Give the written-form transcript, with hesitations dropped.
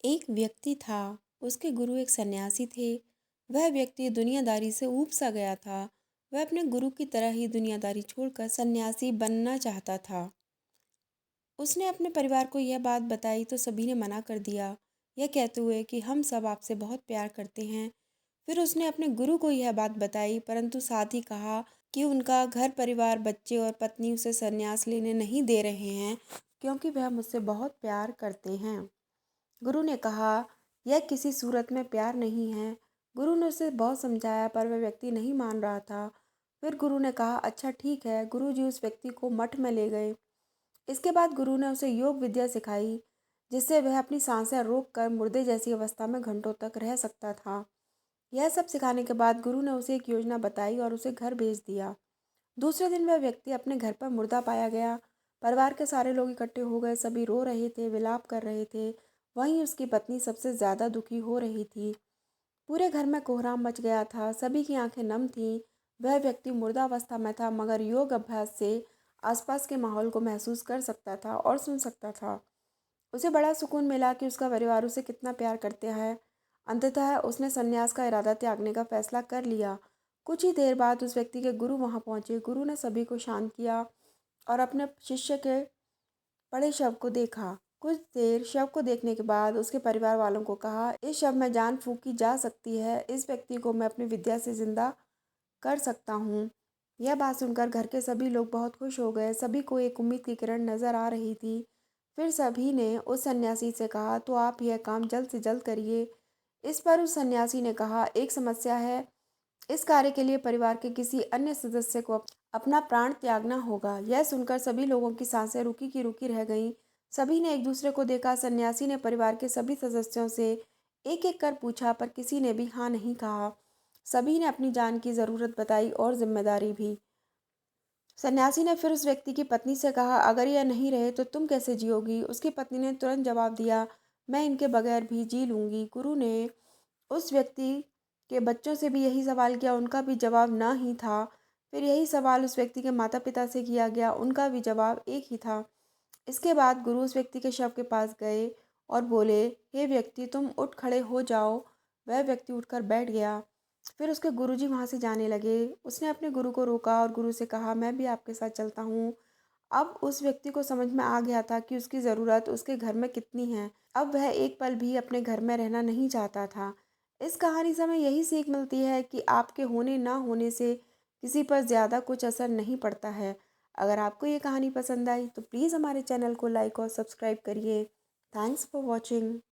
एक व्यक्ति था, उसके गुरु एक सन्यासी थे। वह व्यक्ति दुनियादारी से ऊब सा गया था। वह अपने गुरु की तरह ही दुनियादारी छोड़कर सन्यासी बनना चाहता था। उसने अपने परिवार को यह बात बताई तो सभी ने मना कर दिया, यह कहते हुए कि हम सब आपसे बहुत प्यार करते हैं। फिर उसने अपने गुरु को यह बात बताई, परंतु साथ ही कहा कि उनका घर परिवार, बच्चे और पत्नी उसे संन्यास लेने नहीं दे रहे हैं, क्योंकि वह मुझसे बहुत प्यार करते हैं। गुरु ने कहा, यह किसी सूरत में प्यार नहीं है। गुरु ने उसे बहुत समझाया, पर वह व्यक्ति नहीं मान रहा था। फिर गुरु ने कहा, अच्छा ठीक है। गुरु जी उस व्यक्ति को मठ में ले गए। इसके बाद गुरु ने उसे योग विद्या सिखाई, जिससे वह अपनी सांसें रोक कर मुर्दे जैसी अवस्था में घंटों तक रह सकता था। यह सब सिखाने के बाद गुरु ने उसे एक योजना बताई और उसे घर भेज दिया। दूसरे दिन वह व्यक्ति अपने घर पर मुर्दा पाया गया। परिवार के सारे लोग इकट्ठे हो गए, सभी रो रहे थे, विलाप कर रहे थे। वहीं उसकी पत्नी सबसे ज्यादा दुखी हो रही थी। पूरे घर में कोहराम मच गया था, सभी की आंखें नम थीं। वह व्यक्ति मुर्दावस्था में था, मगर योग अभ्यास से आसपास के माहौल को महसूस कर सकता था और सुन सकता था। उसे बड़ा सुकून मिला कि उसका परिवार उसे कितना प्यार करते हैं। अंततः उसने संन्यास का इरादा त्यागने का फैसला कर लिया। कुछ ही देर बाद उस व्यक्ति के गुरु वहां पहुंचे। गुरु ने सभी को शांत किया और अपने शिष्य के पड़े शव को देखा। कुछ देर शव को देखने के बाद उसके परिवार वालों को कहा, इस शव में जान फूंकी जा सकती है, इस व्यक्ति को मैं अपनी विद्या से जिंदा कर सकता हूँ। यह बात सुनकर घर के सभी लोग बहुत खुश हो गए। सभी को एक उम्मीद की किरण नजर आ रही थी। फिर सभी ने उस सन्यासी से कहा, तो आप यह काम जल्द से जल्द करिए। इस पर उस सन्यासी ने कहा, एक समस्या है। इस कार्य के लिए परिवार के किसी अन्य सदस्य को अपना प्राण त्यागना होगा। यह सुनकर सभी लोगों की सांसें रुकी की रुकी रह गईं। सभी ने एक दूसरे को देखा। सन्यासी ने परिवार के सभी सदस्यों से एक एक कर पूछा, पर किसी ने भी हाँ नहीं कहा। सभी ने अपनी जान की जरूरत बताई और जिम्मेदारी भी। सन्यासी ने फिर उस व्यक्ति की पत्नी से कहा, अगर यह नहीं रहे तो तुम कैसे जियोगी? उसकी पत्नी ने तुरंत जवाब दिया, मैं इनके बगैर भी जी लूंगी। गुरु ने उस व्यक्ति के बच्चों से भी यही सवाल किया, उनका भी जवाब ना ही था। फिर यही सवाल उस व्यक्ति के माता पिता से किया गया, उनका भी जवाब एक ही था। इसके बाद गुरु उस व्यक्ति के शव के पास गए और बोले, हे व्यक्ति, तुम उठ खड़े हो जाओ। वह व्यक्ति उठकर बैठ गया। फिर उसके गुरुजी वहां से जाने लगे। उसने अपने गुरु को रोका और गुरु से कहा, मैं भी आपके साथ चलता हूँ। अब उस व्यक्ति को समझ में आ गया था कि उसकी ज़रूरत उसके घर में कितनी है। अब वह एक पल भी अपने घर में रहना नहीं चाहता था। इस कहानी से हमें यही सीख मिलती है कि आपके होने ना होने से किसी पर ज़्यादा कुछ असर नहीं पड़ता है। अगर आपको ये कहानी पसंद आई तो प्लीज़ हमारे चैनल को लाइक और सब्सक्राइब करिए। Thanks for watching.